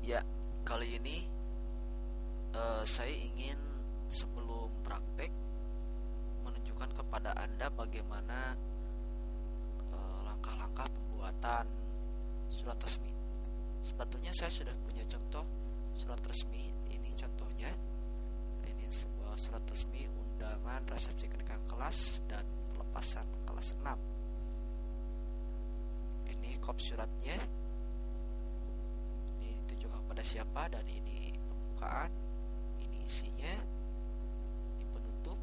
Ya, kali ini saya ingin sebelum praktek menunjukkan kepada Anda bagaimana langkah-langkah pembuatan surat resmi. Sebetulnya saya sudah punya contoh surat resmi. Ini contohnya. Ini sebuah surat resmi undangan resepsi kenaikan kelas dan pelepasan kelas 6. Ini kop suratnya. Ini ditujukan kepada siapa, dan ini pembukaan, ini isinya, ini penutup,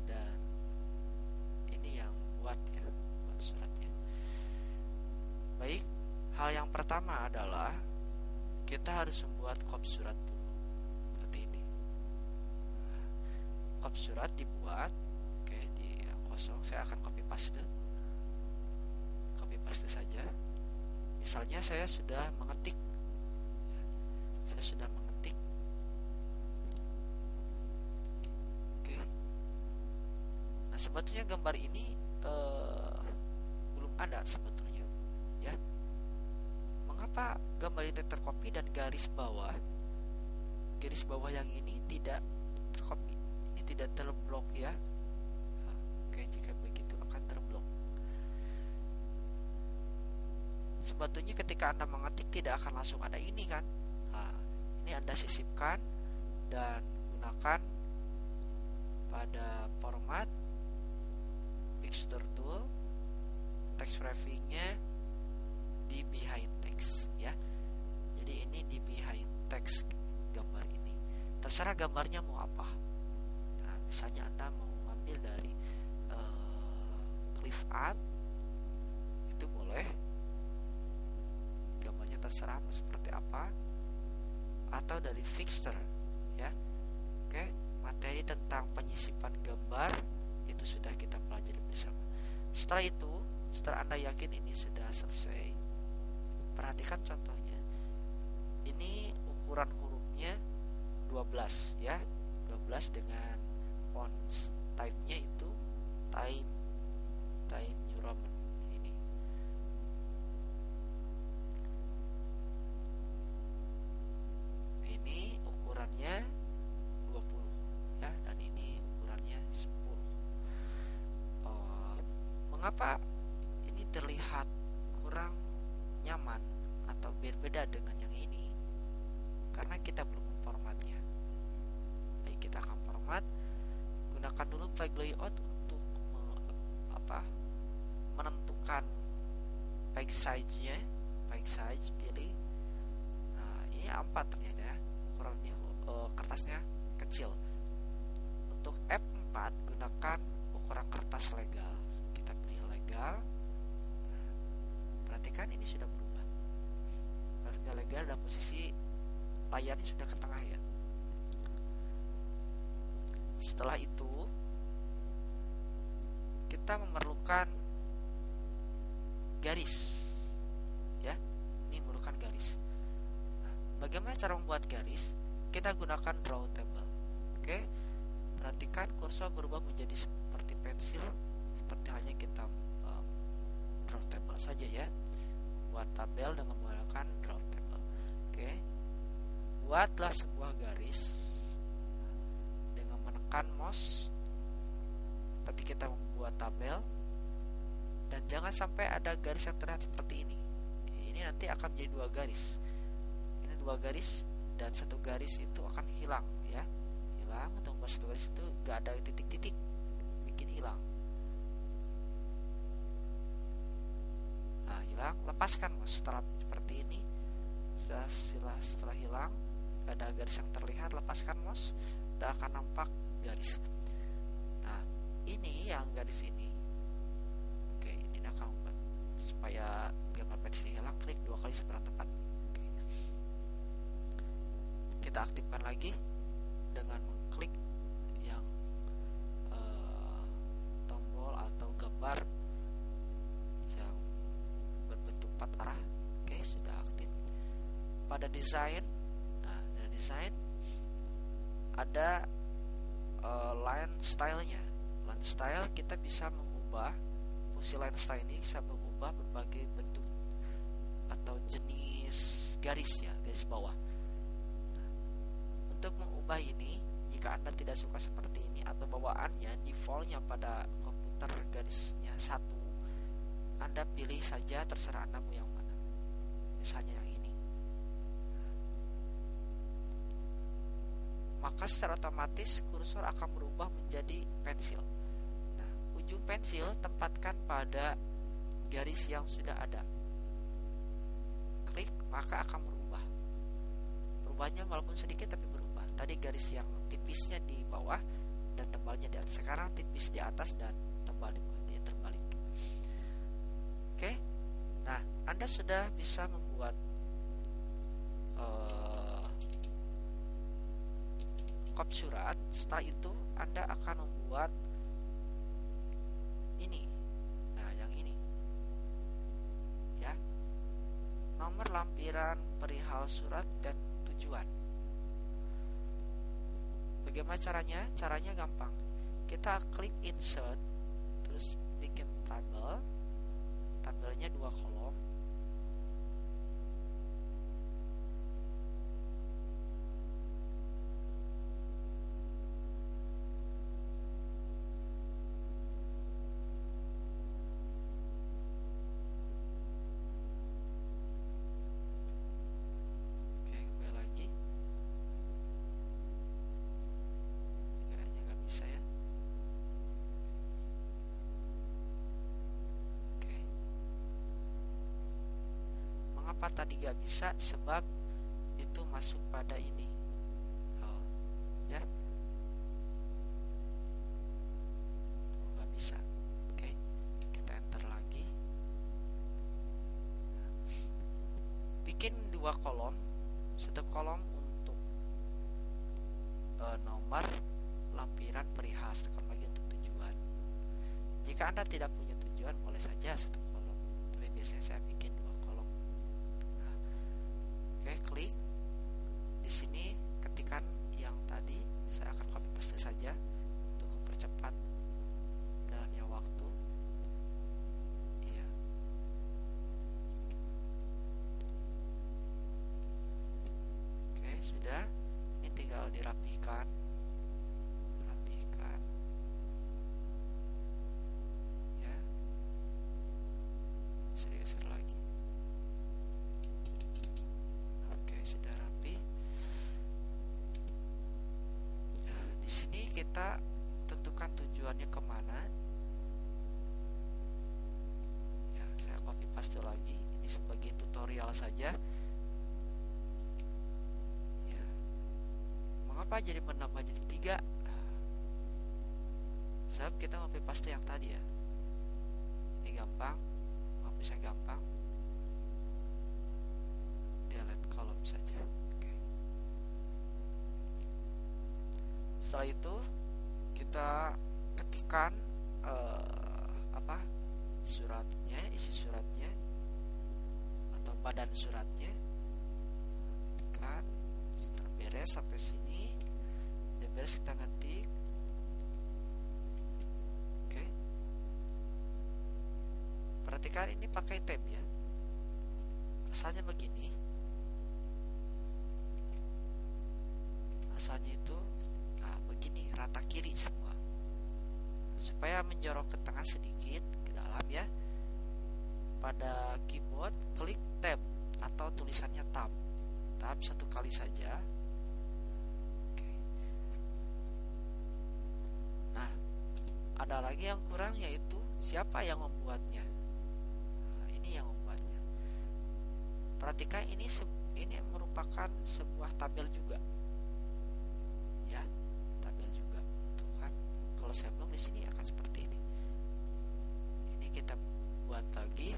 dan ini yang buat suratnya. Baik, hal yang pertama adalah kita harus membuat kop surat dulu, seperti ini. Kop surat dibuat, di yang kosong saya akan copy paste saja. Misalnya saya sudah mengetik, Nah, sebetulnya gambar ini belum ada sebetulnya, ya. Mengapa gambar ini tercopy dan garis bawah yang ini tidak tercopy, ini tidak terblok, ya? Jika begitu akan terblok. Sebetulnya ketika Anda mengetik tidak akan langsung ada ini, kan? Nah, ini Anda sisipkan dan gunakan pada format picture tool, text wrappingnya di behind text, ya. Jadi ini di behind text gambar ini. Terserah gambarnya mau apa. Nah, misalnya Anda mau ngambil dari cliff art, itu boleh. Gambarnya terserah mau seperti apa, atau dari fixture, ya. Materi tentang penyisipan gambar itu sudah kita pelajari bersama. Setelah itu, setelah Anda yakin ini sudah selesai, perhatikan contohnya. Ini ukuran hurufnya 12, ya. 12 dengan font type-nya itu Time New Roman ini. Ini ukurannya 20, ya, dan ini ukurannya 10. Mengapa ini terlihat kurang nyaman atau berbeda dengan yang ini? Karena kita belum memformatnya. Baik, kita akan format. Gunakan dulu file layout untuk menentukan page size-nya. Page size pilih. Nah, ini A4 ternyata, ya. Ukurannya kertasnya kecil. Untuk F4 gunakan ukuran kertas legal. Kita pilih legal. Perhatikan ini sudah berubah. Kalau legal dalam posisi layarnya sudah ke tengah, ya. Setelah itu kita memerlukan garis, ya. Ini memerlukan garis. Nah, bagaimana cara membuat garis? Kita gunakan draw table. Perhatikan kursor berubah menjadi seperti pensil, seperti halnya kita draw table saja, ya. Buat tabel dengan menggunakan draw table. Buatlah sebuah garis dengan menekan mouse seperti kita membuat tabel, dan jangan sampai ada garis yang terlihat seperti ini. Ini nanti akan menjadi 2 garis. Ini 2 garis, dan 1 garis itu akan hilang, ya. Hilang, atau membuat 1 garis itu gak ada titik-titik, bikin hilang. Nah, hilang, lepaskan mouse. Setelah seperti ini, setelah hilang, gak ada garis yang terlihat, lepaskan mouse, dan akan nampak garis. Nah, ini yang garis ini. Ini akan membuat supaya gambar page hilang, klik 2 kali seberang tepat. Kita aktifkan lagi dengan mengklik yang tombol atau gambar yang berbentuk 4 arah. Sudah aktif. Pada desain, ada line style-nya. Line style kita bisa mengubah, fungsi line style ini bisa mengubah berbagai bentuk atau jenis garis ya, garis bawah. Nah, untuk mengubah ini, jika Anda tidak suka seperti ini atau bawaannya defaultnya pada komputer garisnya satu, Anda pilih saja, terserah Anda mau yang mana. Misalnya yang ini. Maka secara otomatis kursor akan berubah menjadi pensil. Nah, ujung pensil tempatkan pada garis yang sudah ada. Klik, maka akan berubah. Perubahannya walaupun sedikit tapi berubah. Tadi garis yang tipisnya di bawah dan tebalnya di atas. Sekarang tipis di atas dan tebal di bawah. Dia terbalik. Oke. Nah, Anda sudah bisa membuat kop surat. Setelah itu Anda akan membuat ini. Nah, yang ini ya, nomor lampiran perihal surat dan tujuan. Bagaimana caranya? Caranya gampang. Kita klik insert, terus bikin tabel. Tabelnya 2 kolom. Kenapa tadi gak bisa? Sebab itu masuk pada ini. Oh, ya. Gak bisa. Oke, kita enter lagi. Bikin 2 kolom. Satu kolom untuk nomor lampiran perihal, tekan lagi untuk tujuan. Jika Anda tidak punya tujuan, boleh saja 1 kolom. Tapi biasanya saya bikin 2 kolom. Nah, oke, klik di sini, ketikan yang tadi. Saya akan copy paste saja untuk mempercepat jalannya waktu. Iya. Oke, sudah. Ini tinggal dirapikan. Ya. Bisa digeser lagi. Oke, sudah rapi. Nah, di sini kita tentukan tujuannya kemana. Ya, saya copy paste lagi. Ini sebagai tutorial saja. Ya. Mengapa jadi menambah jadi 3? Sebab kita copy paste yang tadi ya. Ini gampang, menghapusnya gampang. Delete kolom saja. Oke. Setelah itu kita ketikkan suratnya, isi suratnya atau badan suratnya. Ketikkan. Setelah beres sampai sini, udah beres, kita ngetik. Oke. Perhatikan ini pakai tab ya. Asalnya begini. Asalnya itu begini, rata kiri semua. Supaya menjorok ke tengah sedikit ke dalam ya. Pada keyboard klik tab atau tulisannya tab. Tab 1 kali saja. Oke. Nah, ada lagi yang kurang, yaitu siapa yang membuatnya. Nah, ini yang membuatnya. Perhatikan ini merupakan sebuah tabel juga. Ya, tabel juga. Tuh kan, kalau saya belum di sini akan seperti ini. Ini kita buat lagi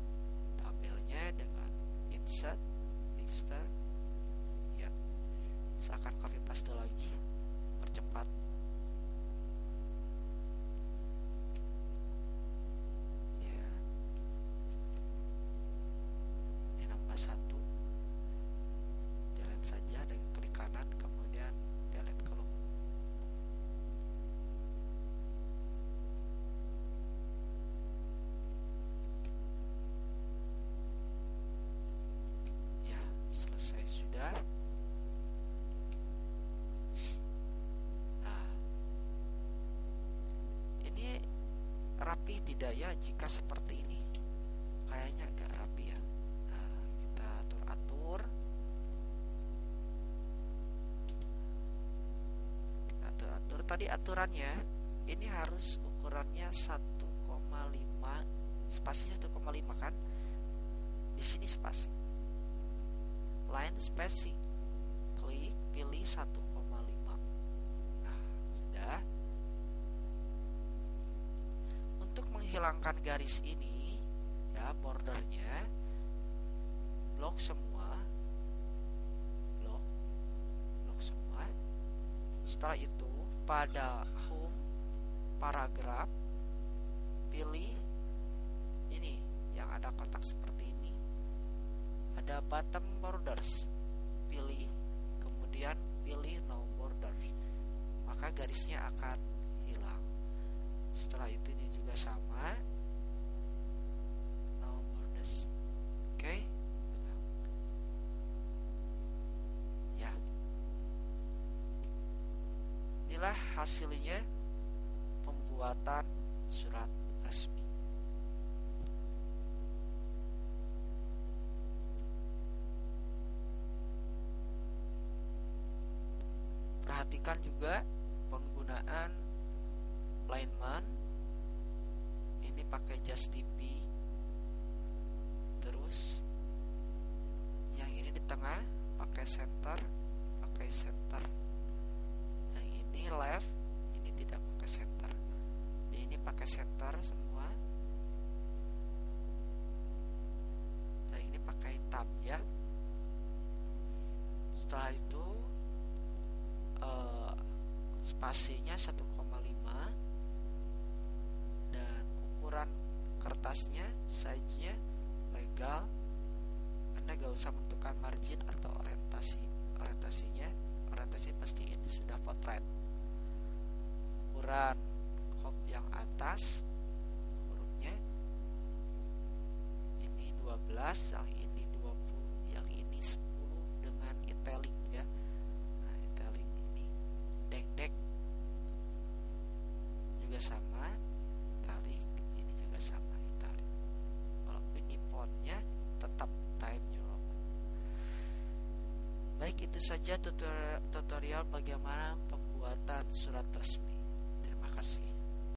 tabelnya dengan insert, Mixter. Ya, saya akan copy paste lagi, percepat. Ya, ini nambah 1. Delete saja dengan klik kanan, kemudian delete kolom. Hidayah jika seperti ini. Kayaknya agak rapi ya. Nah, kita atur-atur. Kita atur-atur. Tadi aturannya ini harus ukurannya 1,5, spasinya 1,5 kan? Di sini spasi. Line spacing. Klik, pilih 1,5. Nah, sudah. Untuk menghilangkan garis ini, ya bordernya, blok semua, blok semua. Setelah itu pada home paragraf pilih ini yang ada kotak seperti ini, ada bottom borders, pilih, kemudian pilih no borders, maka garisnya akan hilang. Setelah itu ini juga sama, no borders. Oke. Ya, inilah hasilnya pembuatan surat resmi. Perhatikan juga penggunaan alignment. Ini pakai just TP. Terus yang ini di tengah pakai center, yang ini left, ini tidak pakai center. Ini pakai center semua. Yang ini pakai tab ya. Setelah itu spasinya 1,5 dan ukuran kertasnya, size-nya legal. Anda gak usah menentukan margin atau orientasinya pasti ini sudah potret. Ukuran kop yang atas hurufnya ini 12, yang ini 20, yang ini 10 dengan italic ya. Nah, italic ini dek juga sama, italic ini juga sama italic. Walaupun ini fontnya tetap Times New Roman. Baik, itu saja tutorial bagaimana pembuatan surat resmi. Terima kasih.